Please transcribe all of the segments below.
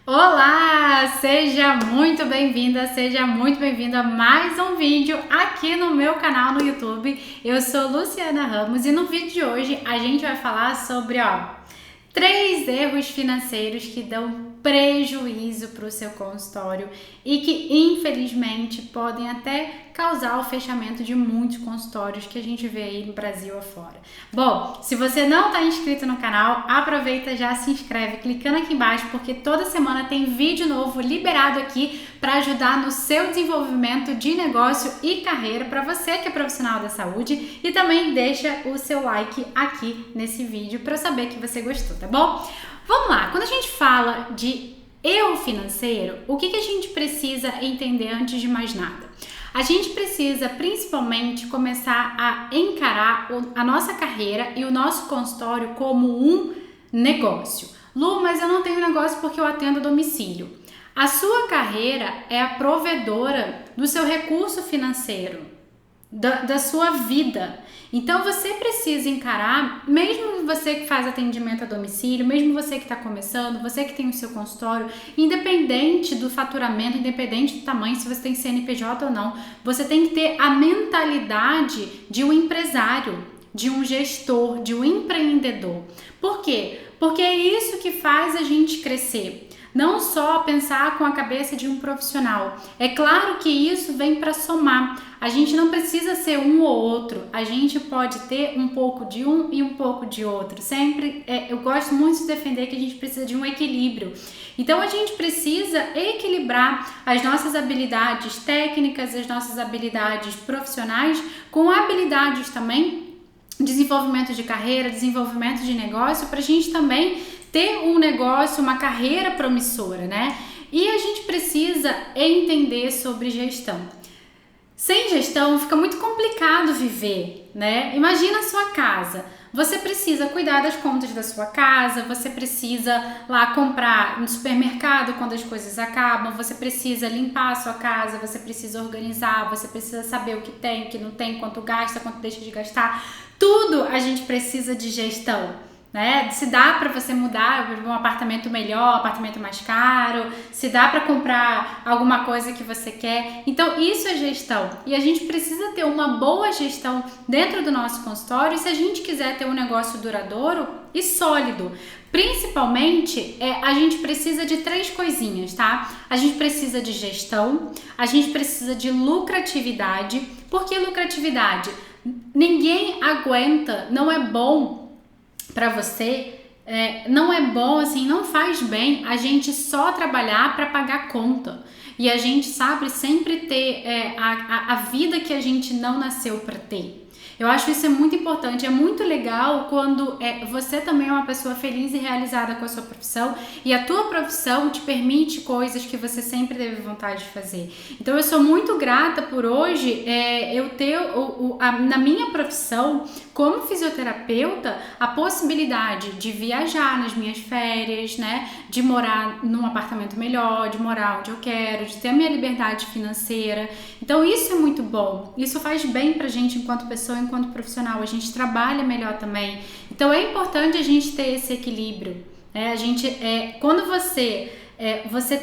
Olá! Seja muito bem-vinda, seja muito bem-vindo a mais um vídeo aqui no meu canal no YouTube. Eu sou Luciana Ramos e no vídeo de hoje a gente vai falar sobre, 3 erros financeiros que dão prejuízo para o seu consultório e que infelizmente podem até causar o fechamento de muitos consultórios que a gente vê aí no Brasil afora. Bom, se você não está inscrito no canal, aproveita, já se inscreve clicando aqui embaixo, porque toda semana tem vídeo novo liberado aqui para ajudar no seu desenvolvimento de negócio e carreira para você que é profissional da saúde, e também deixa o seu like aqui nesse vídeo para eu saber que você gostou, tá bom? Vamos lá, quando a gente fala de erro financeiro, o que a gente precisa entender antes de mais nada? A gente precisa principalmente começar a encarar a nossa carreira e o nosso consultório como um negócio. Lu, mas eu não tenho negócio porque eu atendo a domicílio. A sua carreira é a provedora do seu recurso financeiro, da sua vida. Então você precisa encarar, mesmo você que faz atendimento a domicílio, mesmo você que está começando, você que tem o seu consultório, independente do faturamento, independente do tamanho, se você tem CNPJ ou não, você tem que ter a mentalidade de um empresário, de um gestor, de um empreendedor. Por quê? Porque é isso que faz a gente crescer. Não só pensar com a cabeça de um profissional. É claro que isso vem para somar. A gente não precisa ser um ou outro. A gente pode ter um pouco de um e um pouco de outro. Sempre, eu gosto muito de defender que a gente precisa de um equilíbrio. Então a gente precisa equilibrar as nossas habilidades técnicas, as nossas habilidades profissionais com habilidades também, desenvolvimento de carreira, desenvolvimento de negócio, para a gente também ter um negócio, uma carreira promissora, né? E a gente precisa entender sobre gestão. Sem gestão fica muito complicado viver, né? Imagina a sua casa. Você precisa cuidar das contas da sua casa, você precisa lá comprar no supermercado quando as coisas acabam, você precisa limpar a sua casa, você precisa organizar, você precisa saber o que tem, o que não tem, quanto gasta, quanto deixa de gastar. Tudo a gente precisa de gestão. Né? Se dá para você mudar para um apartamento melhor, um apartamento mais caro, se dá para comprar alguma coisa que você quer. Então isso é gestão, e a gente precisa ter uma boa gestão dentro do nosso consultório se a gente quiser ter um negócio duradouro e sólido. Principalmente, a gente precisa de 3 coisinhas, tá? A gente precisa de gestão, a gente precisa de lucratividade. Por que lucratividade? Ninguém aguenta, não é bom para você, não é bom, assim, não faz bem a gente só trabalhar para pagar conta. E a gente sabe sempre ter a vida que a gente não nasceu para ter. Eu acho isso muito importante, é muito legal quando você também é uma pessoa feliz e realizada com a sua profissão e a tua profissão te permite coisas que você sempre teve vontade de fazer. Então eu sou muito grata por hoje eu ter na minha profissão como fisioterapeuta a possibilidade de viajar nas minhas férias, né? De morar num apartamento melhor, de morar onde eu quero, de ter a minha liberdade financeira. Então isso é muito bom, isso faz bem pra gente enquanto pessoa, enquanto profissional, a gente trabalha melhor também. Então é importante a gente ter esse equilíbrio, né? Quando você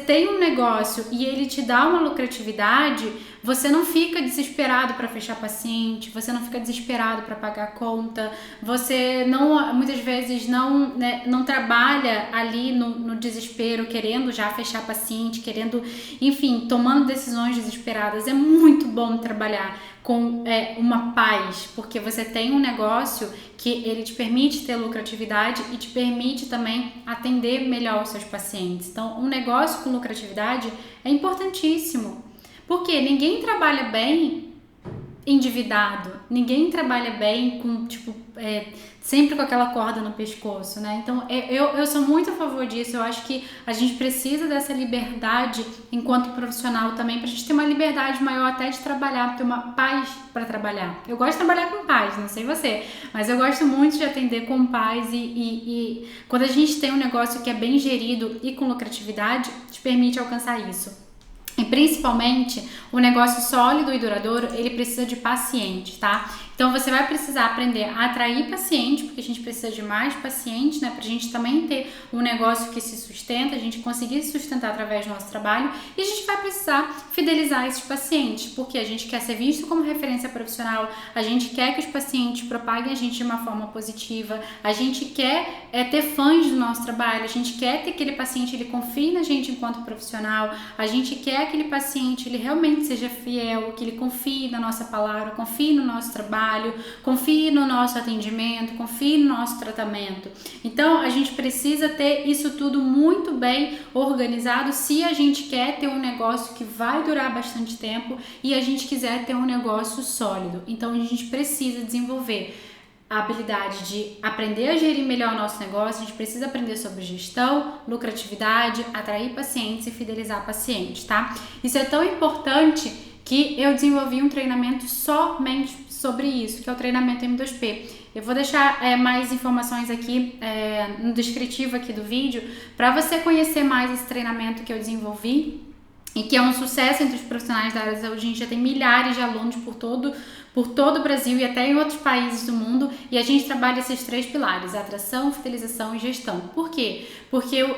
tem um negócio e ele te dá uma lucratividade, você não fica desesperado para fechar paciente, você não fica desesperado para pagar a conta, você não, muitas vezes não trabalha ali no desespero, querendo já fechar paciente, querendo, enfim, tomando decisões desesperadas. É muito bom trabalhar com uma paz, porque você tem um negócio que ele te permite ter lucratividade e te permite também atender melhor os seus pacientes. Então, um negócio com lucratividade é importantíssimo, porque ninguém trabalha bem endividado, ninguém trabalha bem com, sempre com aquela corda no pescoço, né? Então, eu sou muito a favor disso. Eu acho que a gente precisa dessa liberdade enquanto profissional também, pra gente ter uma liberdade maior até de trabalhar, ter uma paz para trabalhar. Eu gosto de trabalhar com paz, não sei você, mas eu gosto muito de atender com paz e quando a gente tem um negócio que é bem gerido e com lucratividade, te permite alcançar isso. E principalmente, o negócio sólido e duradouro, ele precisa de paciente, tá? Então você vai precisar aprender a atrair paciente, porque a gente precisa de mais pacientes, né? Pra gente também ter um negócio que se sustenta, a gente conseguir se sustentar através do nosso trabalho, e a gente vai precisar fidelizar esses pacientes, porque a gente quer ser visto como referência profissional, a gente quer que os pacientes propaguem a gente de uma forma positiva, a gente quer ter fãs do nosso trabalho, a gente quer ter aquele paciente, ele confie na gente enquanto profissional, a gente quer que aquele paciente, ele realmente seja fiel, que ele confie na nossa palavra, confie no nosso trabalho, confie no nosso atendimento, confie no nosso tratamento. Então, a gente precisa ter isso tudo muito bem organizado se a gente quer ter um negócio que vai durar bastante tempo e a gente quiser ter um negócio sólido. Então, a gente precisa desenvolver a habilidade de aprender a gerir melhor o nosso negócio, a gente precisa aprender sobre gestão, lucratividade, atrair pacientes e fidelizar pacientes, tá? Isso é tão importante que eu desenvolvi um treinamento somente sobre isso, que é o treinamento M2P. Eu vou deixar mais informações aqui no descritivo aqui do vídeo para você conhecer mais esse treinamento que eu desenvolvi e que é um sucesso entre os profissionais da área da saúde. A gente já tem milhares de alunos por todo o Brasil e até em outros países do mundo, e a gente trabalha esses 3 pilares: atração, fidelização e gestão. Por quê? Porque eu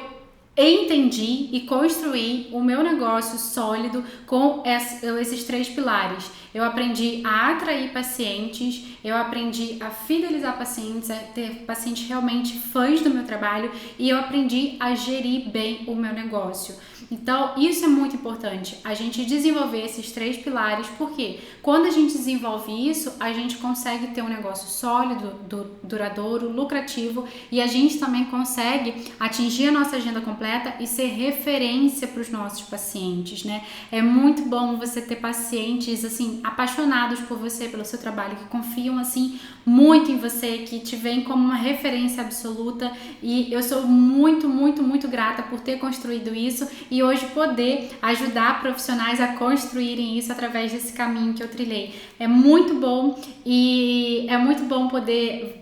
entendi e construí o meu negócio sólido com esses 3 pilares. Eu aprendi a atrair pacientes, eu aprendi a fidelizar pacientes, a ter pacientes realmente fãs do meu trabalho, e eu aprendi a gerir bem o meu negócio. Então, isso é muito importante, a gente desenvolver esses 3 pilares, porque quando a gente desenvolve isso, a gente consegue ter um negócio sólido, duradouro, lucrativo, e a gente também consegue atingir a nossa agenda completa e ser referência para os nossos pacientes, né? É muito bom você ter pacientes, assim, apaixonados por você, pelo seu trabalho, que confiam, assim, muito em você, que te veem como uma referência absoluta, e eu sou muito, muito, muito grata por ter construído isso e hoje poder ajudar profissionais a construírem isso através desse caminho que eu trilhei. É muito bom, e é muito bom poder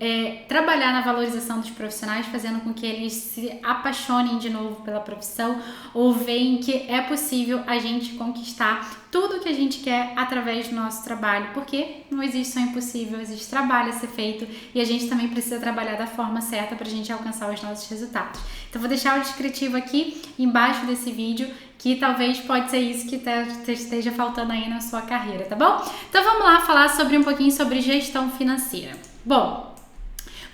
trabalhar na valorização dos profissionais, fazendo com que eles se apaixonem de novo pela profissão, ou veem que é possível a gente conquistar tudo que a gente quer através do nosso trabalho, porque não existe só impossível, existe trabalho a ser feito, e a gente também precisa trabalhar da forma certa para a gente alcançar os nossos resultados. Então vou deixar o descritivo aqui embaixo desse vídeo, que talvez pode ser isso que esteja faltando aí na sua carreira, tá bom? Então vamos lá falar um pouquinho sobre gestão financeira. Bom,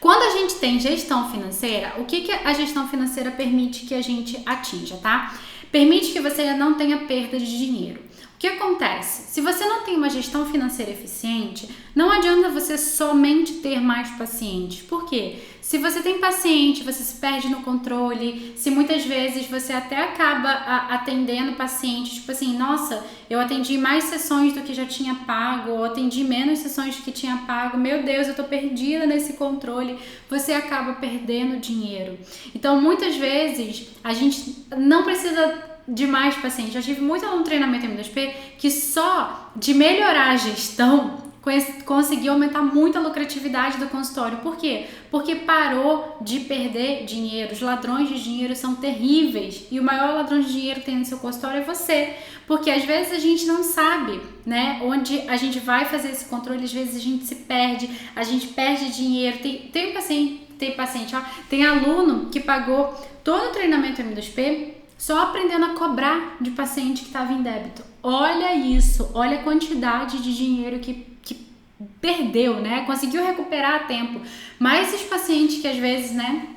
quando a gente tem gestão financeira, o que a gestão financeira permite que a gente atinja, tá? Permite que você não tenha perda de dinheiro. O que acontece? Se você não tem uma gestão financeira eficiente, não adianta você somente ter mais pacientes. Por quê? Se você tem paciente, você se perde no controle, se muitas vezes você até acaba atendendo pacientes, tipo assim, nossa, eu atendi mais sessões do que já tinha pago, ou atendi menos sessões do que tinha pago, meu Deus, eu tô perdida nesse controle, você acaba perdendo dinheiro. Então, muitas vezes, a gente não precisa de mais pacientes. Eu tive muito no treinamento M2P que só de melhorar a gestão conseguiu aumentar muito a lucratividade do consultório. Por quê? Porque parou de perder dinheiro. Os ladrões de dinheiro são terríveis, e o maior ladrão de dinheiro que tem no seu consultório é você, porque às vezes a gente não sabe, né, onde a gente vai fazer esse controle, às vezes a gente se perde, a gente perde dinheiro. Tem aluno que pagou todo o treinamento M2P só aprendendo a cobrar de paciente que estava em débito. Olha isso, olha a quantidade de dinheiro que perdeu, né? Conseguiu recuperar a tempo. Mas esses pacientes que às vezes, né,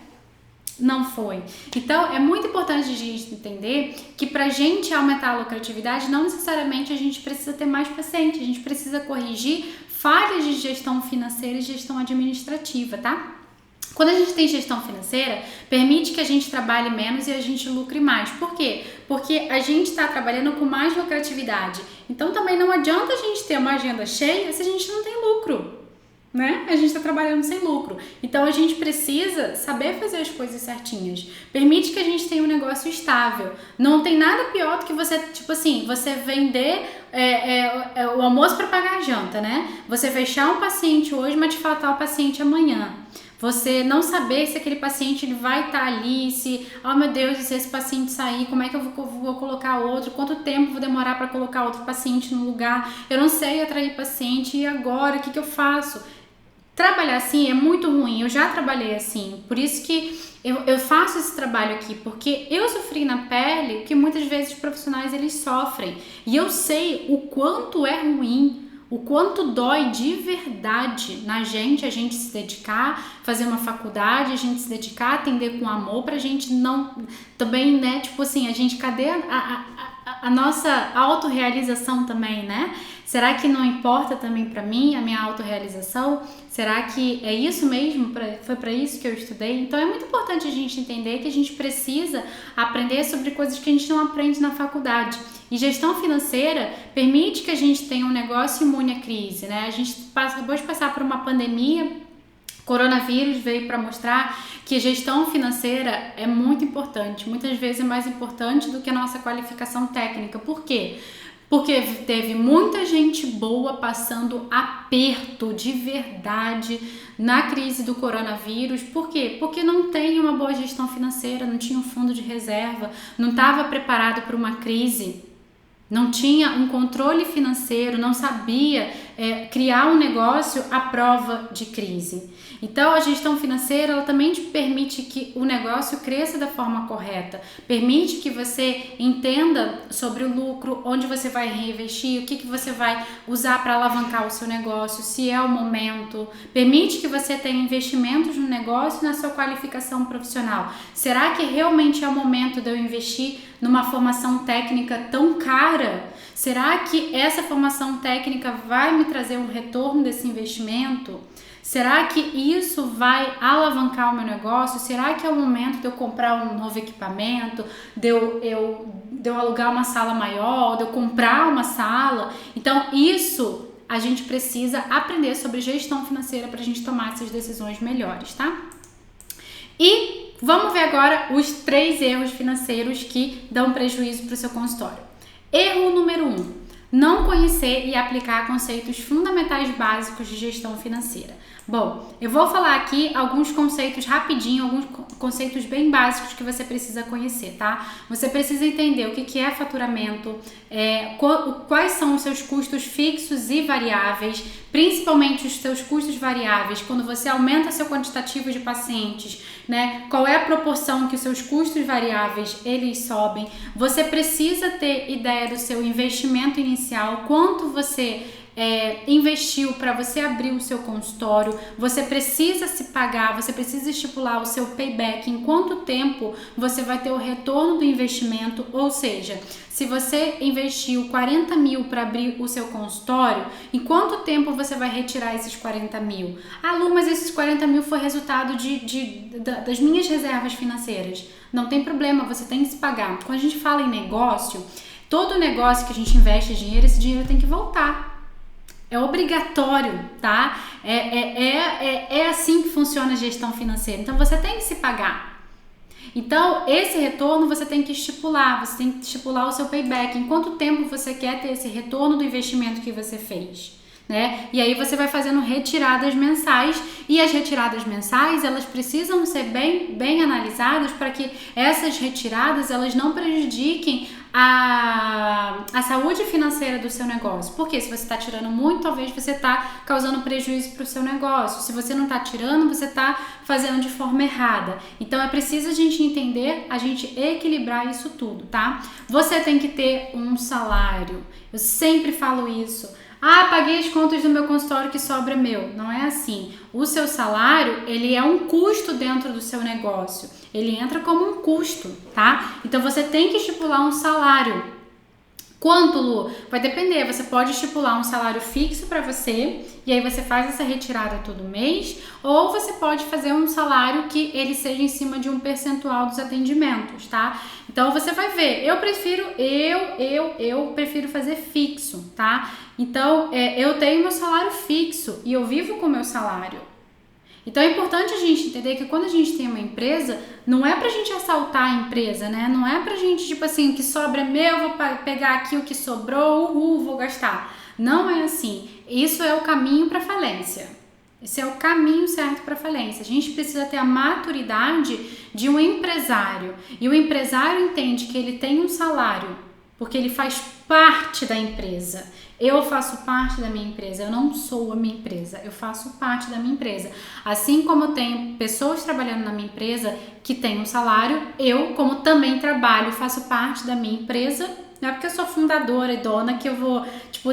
não foi. Então, é muito importante a gente entender que pra gente aumentar a lucratividade, não necessariamente a gente precisa ter mais pacientes, a gente precisa corrigir falhas de gestão financeira e gestão administrativa, tá? Quando a gente tem gestão financeira, permite que a gente trabalhe menos e a gente lucre mais. Por quê? Porque a gente está trabalhando com mais lucratividade. Então também não adianta a gente ter uma agenda cheia se a gente não tem lucro, né? A gente está trabalhando sem lucro. Então a gente precisa saber fazer as coisas certinhas. Permite que a gente tenha um negócio estável. Não tem nada pior do que você, tipo assim, você vender o almoço para pagar a janta, né? Você fechar um paciente hoje, mas te faltar o paciente amanhã. você não saber se aquele paciente ele vai estar ali, se, oh meu Deus, se esse paciente sair, como é que eu vou colocar outro, quanto tempo vou demorar para colocar outro paciente no lugar, eu não sei atrair paciente, e agora, o que eu faço? Trabalhar assim é muito ruim, eu já trabalhei assim, por isso que eu faço esse trabalho aqui, porque eu sofri na pele que muitas vezes os profissionais eles sofrem, e eu sei o quanto é ruim, o quanto dói de verdade na gente, a gente se dedicar, fazer uma faculdade, a gente se dedicar, atender com amor, pra gente não, também, né, tipo assim, a gente, cadê a nossa autorrealização também, né? Será que não importa também para mim a minha autorrealização? Será que é isso mesmo? Foi para isso que eu estudei? Então é muito importante a gente entender que a gente precisa aprender sobre coisas que a gente não aprende na faculdade. E gestão financeira permite que a gente tenha um negócio imune à crise, né? A gente acabou de passar por uma pandemia. Coronavírus veio para mostrar que a gestão financeira é muito importante, muitas vezes é mais importante do que a nossa qualificação técnica. Por quê? Porque teve muita gente boa passando aperto de verdade na crise do coronavírus. Por quê? Porque não tem uma boa gestão financeira, não tinha um fundo de reserva, não estava preparado para uma crise. Não tinha um controle financeiro, não sabia criar um negócio à prova de crise. Então, a gestão financeira ela também te permite que o negócio cresça da forma correta, permite que você entenda sobre o lucro, onde você vai reinvestir, o que você vai usar para alavancar o seu negócio, se é o momento, permite que você tenha investimentos no negócio e na sua qualificação profissional. Será que realmente é o momento de eu investir numa formação técnica tão cara? Será que essa formação técnica vai me trazer um retorno desse investimento? Será que isso vai alavancar o meu negócio? Será que é o momento de eu comprar um novo equipamento, de eu alugar uma sala maior, de eu comprar uma sala? Então, isso a gente precisa aprender sobre gestão financeira para a gente tomar essas decisões melhores, tá? E vamos ver agora os 3 erros financeiros que dão prejuízo para o seu consultório. Erro número 1. Não conhecer e aplicar conceitos fundamentais básicos de gestão financeira. Bom, eu vou falar aqui alguns conceitos rapidinho, alguns conceitos bem básicos que você precisa conhecer, tá? Você precisa entender o que é faturamento, quais são os seus custos fixos e variáveis, principalmente os seus custos variáveis, quando você aumenta seu quantitativo de pacientes, né? Qual é a proporção que os seus custos variáveis eles sobem? Você precisa ter ideia do seu investimento inicial, quanto você investiu para você abrir o seu consultório, você precisa se pagar, você precisa estipular o seu payback, em quanto tempo você vai ter o retorno do investimento, ou seja, se você investiu 40 mil para abrir o seu consultório, em quanto tempo você vai retirar esses 40 mil? Ah, Lu, mas esses 40 mil foi resultado das minhas reservas financeiras. Não tem problema, você tem que se pagar. Quando a gente fala em negócio, todo negócio que a gente investe dinheiro, esse dinheiro tem que voltar. É obrigatório, tá? É assim que funciona a gestão financeira. Então, você tem que se pagar. Então, esse retorno você tem que estipular. Você tem que estipular o seu payback. Em quanto tempo você quer ter esse retorno do investimento que você fez, né? E aí você vai fazendo retiradas mensais. E as retiradas mensais, elas precisam ser bem analisadas para que essas retiradas, elas não prejudiquem a saúde financeira do seu negócio. Porque se você está tirando muito, talvez você está causando prejuízo para o seu negócio. Se você não está tirando, você está fazendo de forma errada. Então é preciso a gente entender, a gente equilibrar isso tudo, tá? Você tem que ter um salário. Eu sempre falo isso. Ah, paguei as contas do meu consultório, que sobra meu. Não é assim. O seu salário, ele é um custo dentro do seu negócio. Ele entra como um custo, tá? Então, você tem que estipular um salário. Quanto, Lu? Vai depender. Você pode estipular um salário fixo para você e aí você faz essa retirada todo mês, ou você pode fazer um salário que ele seja em cima de um percentual dos atendimentos, tá? Então, você vai ver. Eu prefiro fazer fixo, tá? Então, eu tenho meu salário fixo e eu vivo com o meu salário. Então é importante a gente entender que quando a gente tem uma empresa, não é pra gente assaltar a empresa, né? Não é pra gente, tipo assim, o que sobra é meu, vou pegar aqui o que sobrou, vou gastar. Não é assim. Isso é o caminho pra falência. Esse é o caminho certo para a falência. A gente precisa ter a maturidade de um empresário. E o empresário entende que ele tem um salário, porque ele faz parte da empresa. Eu faço parte da minha empresa, eu não sou a minha empresa, eu faço parte da minha empresa. Assim como eu tenho pessoas trabalhando na minha empresa que têm um salário, eu, como também trabalho, faço parte da minha empresa. Não é porque eu sou fundadora e dona que eu vou,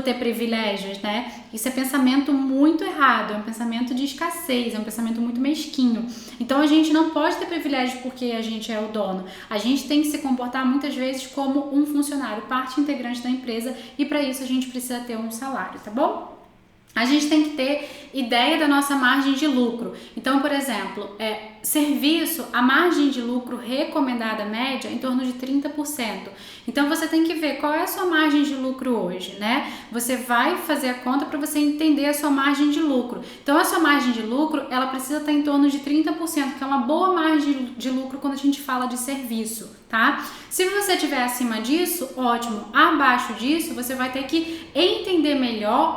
ter privilégios, né? Isso é pensamento muito errado, é um pensamento de escassez, é um pensamento muito mesquinho. Então, a gente não pode ter privilégios porque a gente é o dono. A gente tem que se comportar muitas vezes como um funcionário, parte integrante da empresa, e para isso a gente precisa ter um salário, tá bom? A gente tem que ter ideia da nossa margem de lucro. Então, por exemplo, serviço, a margem de lucro recomendada média é em torno de 30%. Então, você tem que ver qual é a sua margem de lucro hoje, né? Você vai fazer a conta para você entender a sua margem de lucro. Então, a sua margem de lucro, ela precisa estar em torno de 30%, que é uma boa margem de lucro quando a gente fala de serviço, tá? Se você estiver acima disso, ótimo. Abaixo disso, você vai ter que entender melhor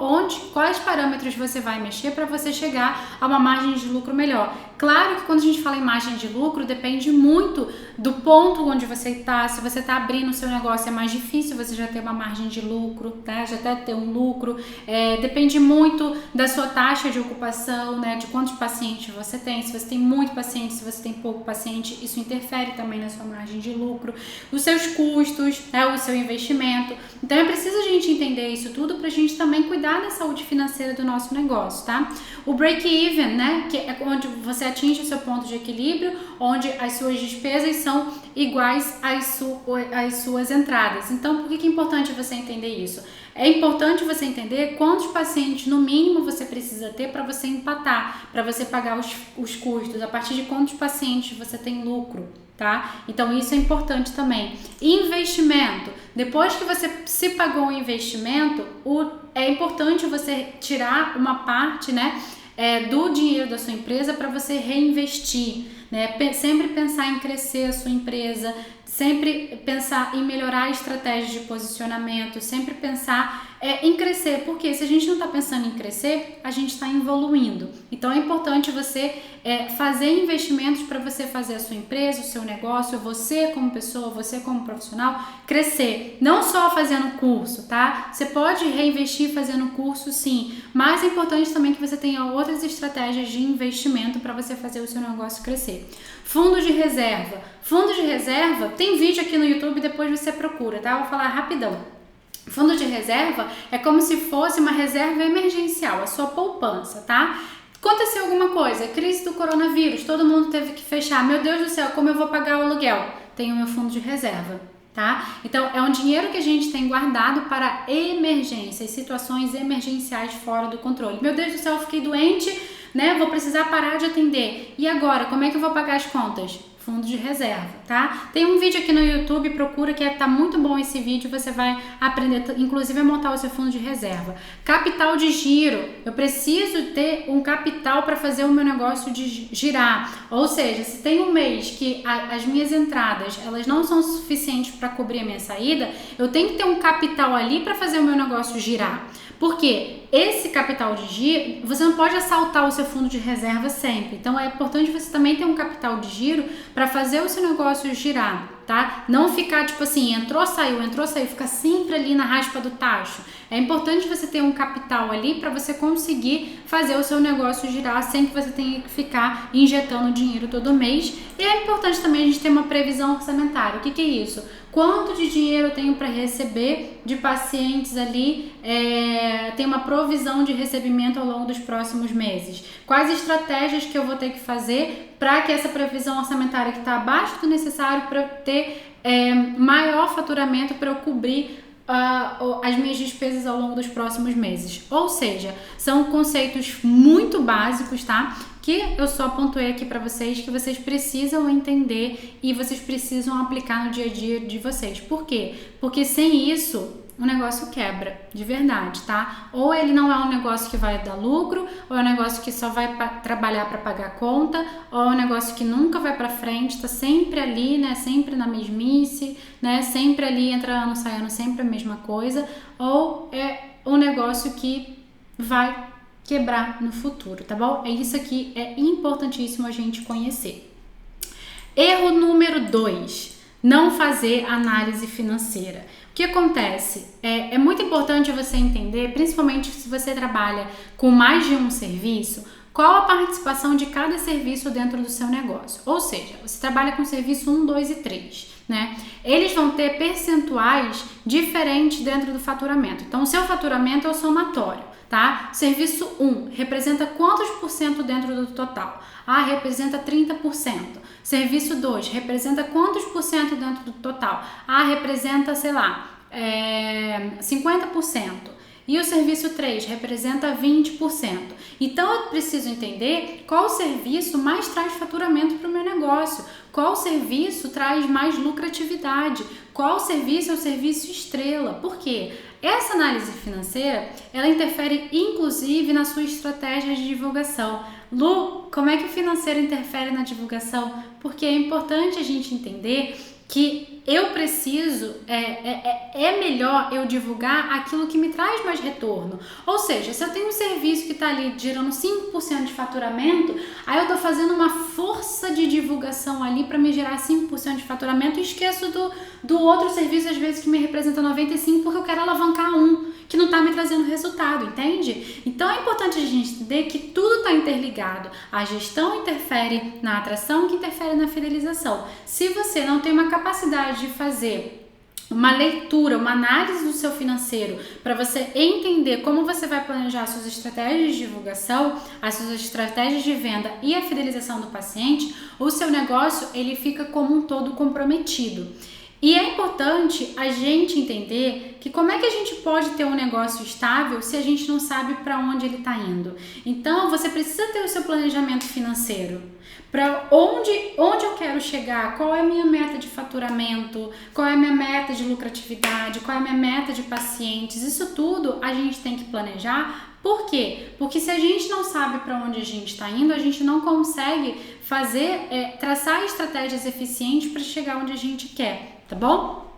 quais parâmetros você vai mexer para você chegar a uma margem de lucro melhor. Claro que quando a gente fala em margem de lucro, depende muito do ponto onde você está. Se você está abrindo o seu negócio, é mais difícil você já ter uma margem de lucro, tá? Já até ter um lucro. Depende muito da sua taxa de ocupação, né? De quantos pacientes você tem. Se você tem muito paciente, se você tem pouco paciente, isso interfere também na sua margem de lucro. Os seus custos, né? O seu investimento. Então, é preciso a gente entender isso tudo para a gente também cuidar da saúde financeira do nosso negócio, tá? O break-even, né? Que é onde você atinge o seu ponto de equilíbrio, onde as suas despesas são iguais às suas entradas. Então, por que é importante você entender isso? É importante você entender quantos pacientes, no mínimo, você precisa ter para você empatar, para você pagar os custos, a partir de quantos pacientes você tem lucro, tá? Então, isso é importante também. Investimento. Depois que você se pagou o investimento, é importante você tirar uma parte, né? Do dinheiro da sua empresa para você reinvestir, né? Sempre pensar em crescer a sua empresa, sempre pensar em melhorar a estratégia de posicionamento, sempre pensar em crescer, porque se a gente não está pensando em crescer, a gente está evoluindo. Então é importante você fazer investimentos para você fazer a sua empresa, o seu negócio, você como pessoa, você como profissional, crescer. Não só fazendo curso, tá? Você pode reinvestir fazendo curso, sim, mas é importante também que você tenha outras estratégias de investimento para você fazer o seu negócio crescer. Fundo de reserva. Fundo de reserva, tem vídeo aqui no YouTube, depois você procura, tá? Eu vou falar rapidão. Fundo de reserva é como se fosse uma reserva emergencial, a sua poupança, tá? Aconteceu alguma coisa, crise do coronavírus, todo mundo teve que fechar. Meu Deus do céu, como eu vou pagar o aluguel? Tenho meu fundo de reserva, tá? Então, é um dinheiro que a gente tem guardado para emergências, situações emergenciais fora do controle. Meu Deus do céu, eu fiquei doente, né? Vou precisar parar de atender. E agora, como é que eu vou pagar as contas? Fundo de reserva, tá? Tem um vídeo aqui no YouTube, procura que tá muito bom esse vídeo, você vai aprender, inclusive, a montar o seu fundo de reserva. Capital de giro, eu preciso ter um capital para fazer o meu negócio de girar, ou seja, se tem um mês que as minhas entradas, elas não são suficientes para cobrir a minha saída, eu tenho que ter um capital ali para fazer o meu negócio girar. Porque esse capital de giro, você não pode assaltar o seu fundo de reserva sempre. Então, é importante você também ter um capital de giro para fazer o seu negócio girar, tá? Não ficar tipo assim, entrou, saiu, ficar sempre ali na raspa do tacho. É importante você ter um capital ali para você conseguir fazer o seu negócio girar sem que você tenha que ficar injetando dinheiro todo mês. E é importante também a gente ter uma previsão orçamentária. O que é isso? Quanto de dinheiro eu tenho para receber de pacientes ali, tem uma provisão de recebimento ao longo dos próximos meses? Quais estratégias que eu vou ter que fazer para que essa previsão orçamentária que está abaixo do necessário para ter maior faturamento para eu cobrir as minhas despesas ao longo dos próximos meses? Ou seja, são conceitos muito básicos, tá? Que eu só pontuei aqui para vocês, que vocês precisam entender e vocês precisam aplicar no dia a dia de vocês. Por quê? Porque sem isso, o negócio quebra, de verdade, tá? Ou ele não é um negócio que vai dar lucro, ou é um negócio que só vai trabalhar para pagar a conta, ou é um negócio que nunca vai para frente, tá sempre ali, né? Sempre na mesmice, né? Sempre ali, entra ano, sai ano, sempre a mesma coisa, ou é um negócio que vai quebrar no futuro, tá bom? É isso aqui, é importantíssimo a gente conhecer. Erro número 2, não fazer análise financeira. O que acontece? É muito importante você entender, principalmente se você trabalha com mais de um serviço, qual a participação de cada serviço dentro do seu negócio. Ou seja, você trabalha com serviço 1, 2 e 3, né? Eles vão ter percentuais diferentes dentro do faturamento. Então, o seu faturamento é o somatório, tá? Serviço 1 representa quantos por cento dentro do total? Representa 30%. Serviço 2 representa quantos por cento dentro do total? Representa, sei lá, 50%. E o serviço 3 representa 20%. Então, eu preciso entender qual serviço mais traz faturamento para o meu negócio, qual serviço traz mais lucratividade, qual serviço é o serviço estrela. Por quê? Essa análise financeira, ela interfere inclusive na sua estratégia de divulgação. Lu, como é que o financeiro interfere na divulgação? Porque é importante a gente entender que eu preciso, é melhor eu divulgar aquilo que me traz mais retorno. Ou seja, se eu tenho um serviço que está ali gerando 5% de faturamento, aí eu estou fazendo uma força de divulgação ali para me gerar 5% de faturamento e esqueço do outro serviço, às vezes, que me representa 95%, porque eu quero alavancar um que não está me trazendo resultado, entende? Então é importante a gente entender que tudo está interligado. A gestão interfere na atração, que interfere na fidelização. Se você não tem uma capacidade de fazer uma leitura, uma análise do seu financeiro para você entender como você vai planejar as suas estratégias de divulgação, as suas estratégias de venda e a fidelização do paciente, o seu negócio ele fica como um todo comprometido. E é importante a gente entender que como é que a gente pode ter um negócio estável se a gente não sabe para onde ele está indo. Então, você precisa ter o seu planejamento financeiro. Para onde eu quero chegar, qual é a minha meta de faturamento, qual é a minha meta de lucratividade, qual é a minha meta de pacientes. Isso tudo a gente tem que planejar. Por quê? Porque se a gente não sabe para onde a gente está indo, a gente não consegue traçar estratégias eficientes para chegar onde a gente quer, tá bom?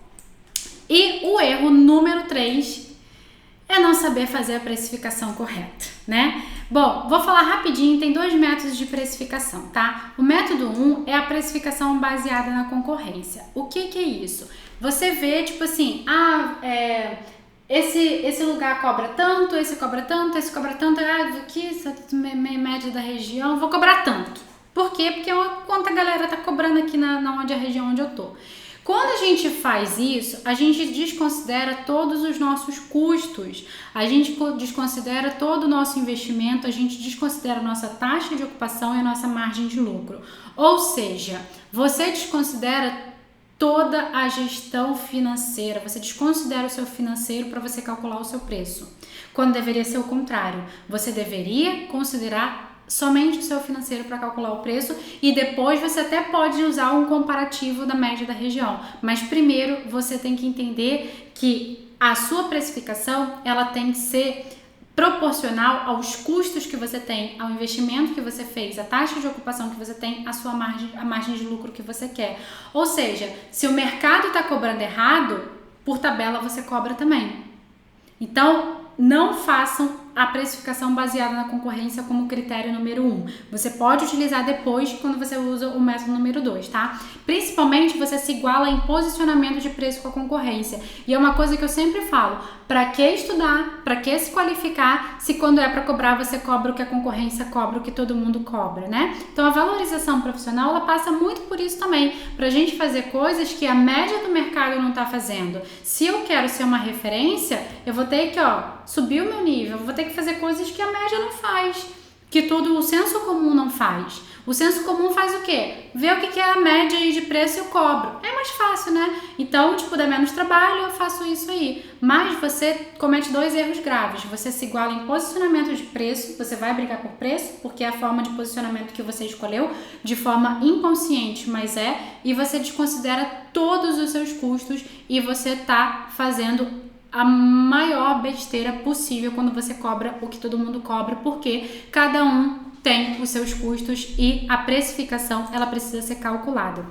E o erro número 3 é não saber fazer a precificação correta, né? Bom, vou falar rapidinho, tem 2 métodos de precificação, tá? O método 1 é a precificação baseada na concorrência. O que é isso? Você vê, tipo assim, esse lugar cobra tanto, esse cobra tanto, esse cobra tanto, aqui, essa média da região, vou cobrar tanto. Por quê? Porque é quanto a galera tá cobrando aqui na região onde eu tô. Quando a gente faz isso, a gente desconsidera todos os nossos custos, a gente desconsidera todo o nosso investimento, a gente desconsidera a nossa taxa de ocupação e a nossa margem de lucro. Ou seja, você desconsidera toda a gestão financeira, você desconsidera o seu financeiro para você calcular o seu preço, quando deveria ser o contrário. Você deveria considerar somente o seu financeiro para calcular o preço e depois você até pode usar um comparativo da média da região, mas primeiro você tem que entender que a sua precificação ela tem que ser proporcional aos custos que você tem, ao investimento que você fez, a taxa de ocupação que você tem, a margem de lucro que você quer. Ou seja, se o mercado está cobrando errado, por tabela você cobra também. Então, não façam a precificação baseada na concorrência como critério número 1. Você pode utilizar depois quando você usa o método número 2, tá? Principalmente você se iguala em posicionamento de preço com a concorrência. E é uma coisa que eu sempre falo, para que estudar, para que se qualificar, se quando é para cobrar você cobra o que a concorrência cobra, o que todo mundo cobra, né? Então a valorização profissional, ela passa muito por isso também, pra gente fazer coisas que a média do mercado não tá fazendo. Se eu quero ser uma referência, eu vou ter que, subir o meu nível, eu vou ter que fazer coisas que a média não faz, que todo o senso comum não faz. O senso comum faz o quê? Vê o que é a média aí de preço e eu cobro. É mais fácil, né? Então, dá menos trabalho, eu faço isso aí. Mas você comete 2 erros graves. Você se iguala em posicionamento de preço, você vai brigar por preço, porque é a forma de posicionamento que você escolheu, de forma inconsciente, mas e você desconsidera todos os seus custos e você tá fazendo a maior besteira possível quando você cobra o que todo mundo cobra, porque cada um tem os seus custos e a precificação ela precisa ser calculada.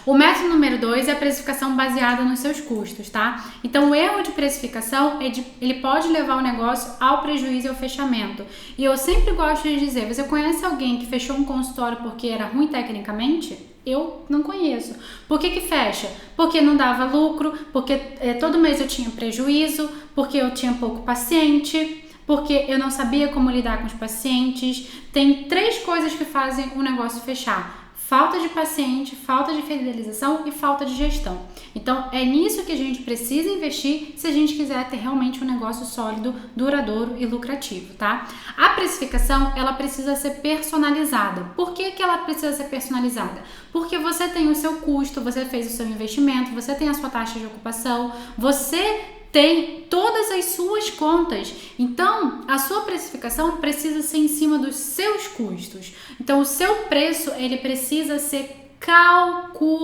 O método número 2 é a precificação baseada nos seus custos, tá? Então, o erro de precificação, ele pode levar o negócio ao prejuízo e ao fechamento. E eu sempre gosto de dizer, você conhece alguém que fechou um consultório porque era ruim tecnicamente? Eu não conheço. Por que fecha? Porque não dava lucro, porque todo mês eu tinha prejuízo, porque eu tinha pouco paciente, porque eu não sabia como lidar com os pacientes. Tem 3 coisas que fazem o negócio fechar: falta de paciente, falta de fidelização e falta de gestão. Então, é nisso que a gente precisa investir se a gente quiser ter realmente um negócio sólido, duradouro e lucrativo, tá? A precificação, ela precisa ser personalizada. Por que ela precisa ser personalizada? Porque você tem o seu custo, você fez o seu investimento, você tem a sua taxa de ocupação, você tem todas as suas contas. Então, a sua precificação precisa ser em cima dos seus custos. Então, o seu preço, ele precisa ser calculado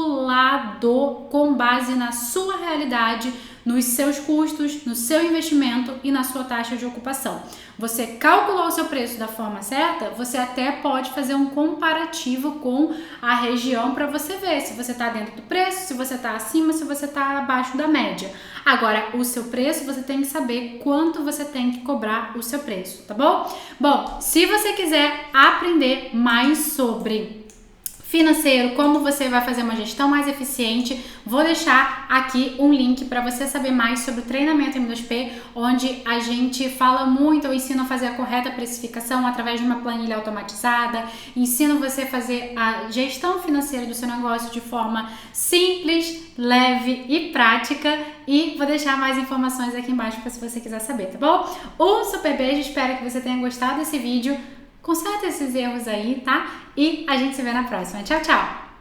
com base na sua realidade, nos seus custos, no seu investimento e na sua taxa de ocupação. Você calculou o seu preço da forma certa, você até pode fazer um comparativo com a região para você ver se você está dentro do preço, se você está acima, se você está abaixo da média. Agora, o seu preço, você tem que saber quanto você tem que cobrar o seu preço, tá bom? Bom, se você quiser aprender mais sobre financeiro, como você vai fazer uma gestão mais eficiente, vou deixar aqui um link para você saber mais sobre o treinamento M2P, onde a gente fala muito, eu ensino a fazer a correta precificação através de uma planilha automatizada, ensino você a fazer a gestão financeira do seu negócio de forma simples, leve e prática, e vou deixar mais informações aqui embaixo para se você quiser saber, tá bom? Um super beijo, espero que você tenha gostado desse vídeo. Conserta esses erros aí, tá? E a gente se vê na próxima. Tchau, tchau!